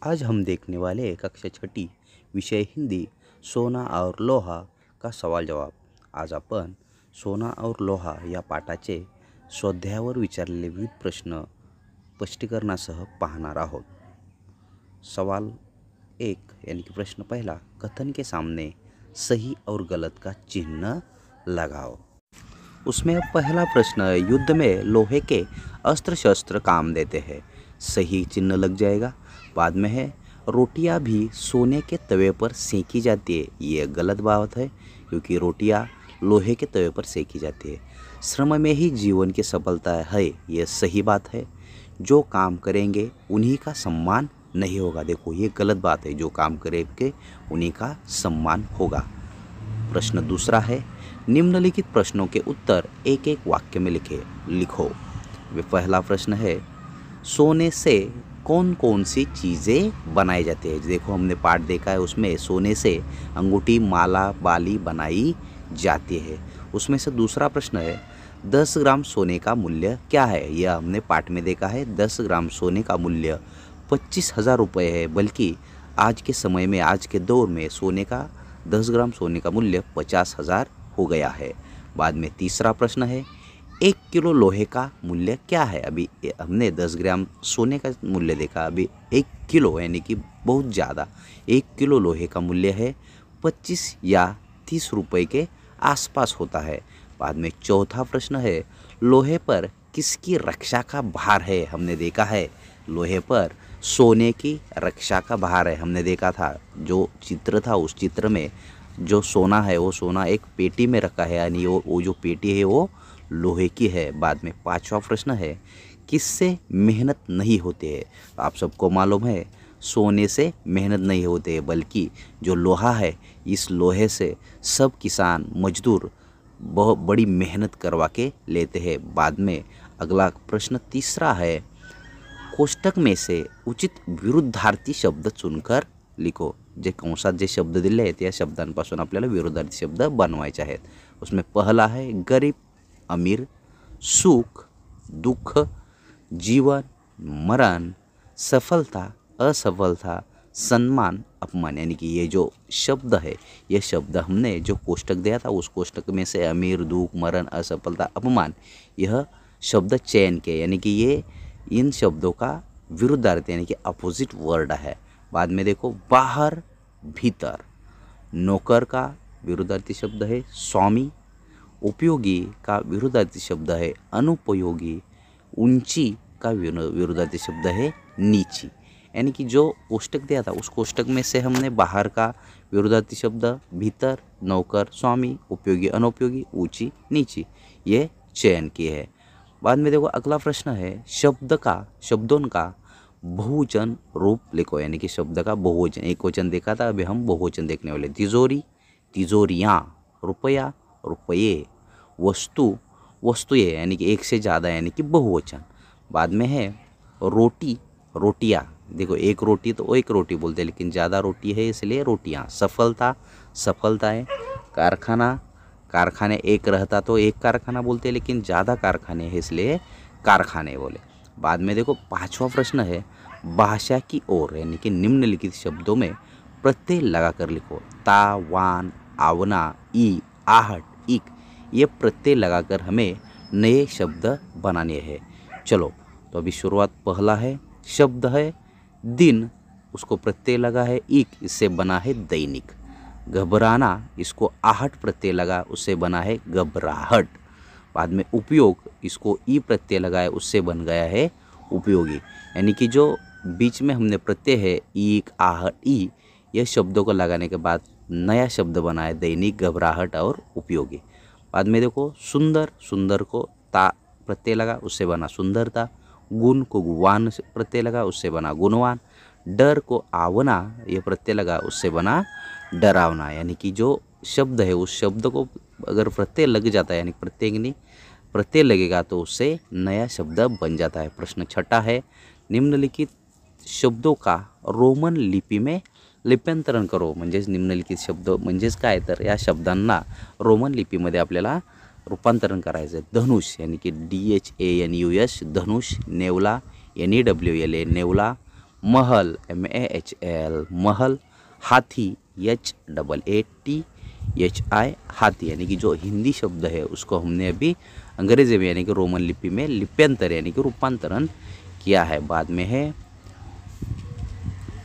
आज हम देखने वाले हैं कक्षा छठी विषय हिंदी सोना और लोहा का सवाल जवाब। आज आपण सोना और लोहा या पाठाचे स्वाध्यायावर विचारलेले विविध प्रश्न स्पष्टीकरणासह पाहणार आहोत। सवाल 1 यानी कि प्रश्न पहला, कथन के सामने सही और गलत का चिन्ह लगाओ। उसमें पहला प्रश्न है, युद्ध में लोहे के अस्त्र शस्त्र काम देते हैं, सही चिन्ह लग जाएगा। बाद में है, रोटियां भी सोने के तवे पर सेकी जाती है, ये गलत बात है क्योंकि रोटियां लोहे के तवे पर सेकी जाती है। श्रम में ही जीवन की सफलता है, ये सही बात है। जो काम करेंगे उन्हीं का सम्मान नहीं होगा, देखो ये गलत बात है, जो काम करेंगे उन्हीं का सम्मान होगा। प्रश्न दूसरा है, निम्नलिखित प्रश्नों के उत्तर एक एक वाक्य में लिखो। वे पहला प्रश्न है, सोने से कौन कौन सी चीज़ें बनाई जाती है। देखो हमने पाठ देखा है, उसमें सोने से अंगूठी, माला, बाली बनाई जाती है। उसमें से दूसरा प्रश्न है, 10 ग्राम सोने का मूल्य क्या है। यह हमने पाठ में देखा है, 10 ग्राम सोने का मूल्य 25,000 रुपये है, बल्कि आज के समय में, आज के दौर में सोने का 10 ग्राम सोने का मूल्य 50,000 हो गया है। बाद में तीसरा प्रश्न है, 1 किलो लोहे का मूल्य क्या है। अभी हमने 10 ग्राम सोने का मूल्य देखा, अभी 1 किलो यानी कि बहुत ज़्यादा, 1 किलो लोहे का मूल्य है 25 या 30 रुपये के आसपास होता है। बाद में चौथा प्रश्न है, लोहे पर किसकी रक्षा का भार है। हमने देखा है लोहे पर सोने की रक्षा का भार है, हमने देखा था, जो चित्र था उस चित्र में जो सोना है वो सोना एक पेटी में रखा है, यानी वो जो पेटी है वो लोहे की है। बाद में पांचवा प्रश्न है, किससे मेहनत नहीं होती है। आप सबको मालूम है सोने से मेहनत नहीं होते है, बल्कि जो लोहा है इस लोहे से सब किसान मजदूर बहुत बड़ी मेहनत करवा के लेते हैं। बाद में अगला प्रश्न तीसरा है, कोष्टक में से उचित विरुद्धार्थी शब्द चुनकर लिखो। जे कंसात जे शब्द दिले आहेत या शब्दांपासून आपल्याला विरुद्धार्थी शब्द बनवायचे आहेत। उसमें पहला है, गरीब, अमीर, सुख, दुख, जीवन, मरण, सफलता, असफलता, सम्मान, अपमान, यानी कि ये जो शब्द है, ये शब्द हमने जो कोष्टक दिया था उस कोष्टक में से अमीर, दुख, मरण, असफलता, अपमान, यह शब्द चयन के, यानी कि ये इन शब्दों का विरुद्धार्थी यानी कि अपोजिट वर्ड है। बाद में देखो, बाहर, भीतर, नौकर का विरुद्धार्थी शब्द है स्वामी, उपयोगी का विरुद्धार्थी शब्द है अनुपयोगी, ऊंची का विरुद्धार्थी शब्द है नीची। यानी कि जो कोष्टक दिया था उस कोष्टक में से हमने बाहर का विरुद्धार्थी शब्द, भीतर, नौकर, स्वामी, उपयोगी, अनुपयोगी, ऊंची, नीची, ये चयन किए है। बाद में देखो अगला प्रश्न है, शब्दों का बहुवचन रूप लिखो, यानी कि शब्द का बहुवचन, एक वचन देखा था, अभी हम बहुवचन देखने वाले। तिजोरी, तिजोरियाँ, रुपया, रुपये, वस्तु, वस्तुएं, यानी कि एक से ज़्यादा यानी कि बहुवचन। बाद में है रोटी, रोटियाँ, देखो एक रोटी तो एक रोटी बोलते हैं, लेकिन ज़्यादा रोटी है इसलिए रोटियाँ। सफलता, सफलता है। कारखाना, कारखाने एक रहता तो एक कारखाना बोलते हैं, लेकिन ज़्यादा कारखाने हैं इसलिए कारखाने बोले। बाद में देखो पांचवा प्रश्न है, भाषा की ओर, यानी कि निम्नलिखित शब्दों में प्रत्यय लगाकर लिखो। ता, वान, आवना, ई, आहट, इक, ये प्रत्यय लगाकर हमें नए शब्द बनाने हैं। चलो तो अभी शुरुआत, पहला है शब्द है दिन, उसको प्रत्यय लगा है इक, इससे बना है दैनिक। घबराना, इसको आहट प्रत्यय लगा, उससे बना है घबराहट। बाद में उपयोग, इसको ई प्रत्यय लगा है, उससे बन गया है उपयोगी। यानी कि जो बीच में हमने प्रत्यय है ईक, आहट, ई, यह शब्दों को लगाने के बाद नया शब्द बना है दैनिक, घबराहट और उपयोगी। बाद में देखो सुंदर, सुंदर को ता प्रत्यय लगा, उससे बना सुंदरता। गुण को गुवान प्रत्यय लगा, उससे बना गुणवान। डर को आवना, यह प्रत्यय लगा, उससे बना डरावना। यानी कि जो शब्द है उस शब्द को अगर प्रत्यय लग जाता है, यानी प्रत्यय लगेगा तो उससे नया शब्द बन जाता है। प्रश्न छठा है, निम्नलिखित शब्दों का रोमन लिपी में लिप्यांतरण करो। म्हणजेच निम्नलिखित शब्द म्हणजेच काय, तर या शब्दांना रोमन लिपीमध्ये आपल्याला रूपांतरण करायचं आहे। धनुष, यानी कि DHANUS, धनुष। नेवला, NEWLA, नेवला। महल MAHL महल, हाथी HAATHI हाथी, यानी कि जो हिंदी शब्द है उसको हमने अभी अंग्रेजी में यानी कि रोमन लिपि में लिप्यंतर यानी कि रूपांतरण किया है। बाद में है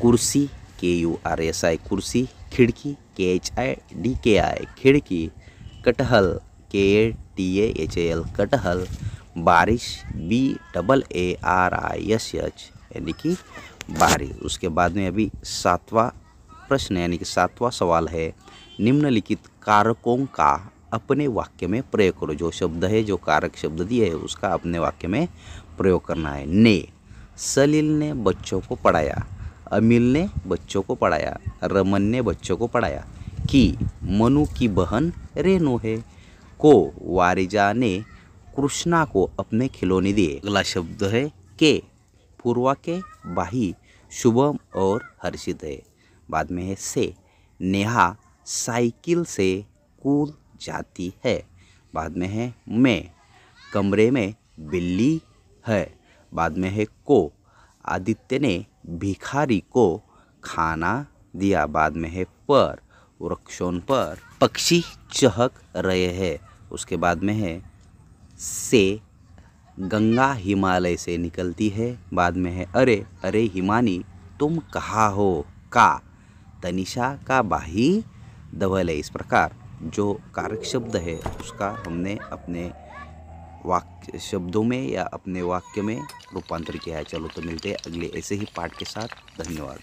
कुर्सी KURSI कुर्सी, खिड़की KHIDKI खिड़की, कटहल KATAHAL कटहल, बारिश BAARISH यानी कि बारिश। उसके बाद में अभी 7वां प्रश्न यानी कि 7वां सवाल है, निम्नलिखित कारकों का अपने वाक्य में प्रयोग करो। जो शब्द है, जो कारक शब्द दिए है उसका अपने वाक्य में प्रयोग करना है। ने, सलील ने बच्चों को पढ़ाया, अमिल ने बच्चों को पढ़ाया, रमन ने बच्चों को पढ़ाया। की, मनु की बहन रेणु है। को, वारिजा ने कृष्णा को अपने खिलौने दिए। अगला शब्द है के, पूर्वा के बाही शुभम और हर्षित है। बाद में है से, नेहा साइकिल से कूद जाती है। बाद में है मैं, कमरे में बिल्ली है। बाद में है को, आदित्य ने भिखारी को खाना दिया। बाद में है पर, वृक्षों पर पक्षी चहक रहे हैं। उसके बाद में है से, गंगा हिमालय से निकलती है। बाद में है अरे अरे हिमानी तुम कहाँ हो। का, तनिषा का बाही धवल है। इस प्रकार जो कारक शब्द है उसका हमने अपने वाक्य शब्दों में या अपने वाक्य में रूपांतर किया है। चलो तो मिलते हैं अगले ऐसे ही पाठ के साथ। धन्यवाद।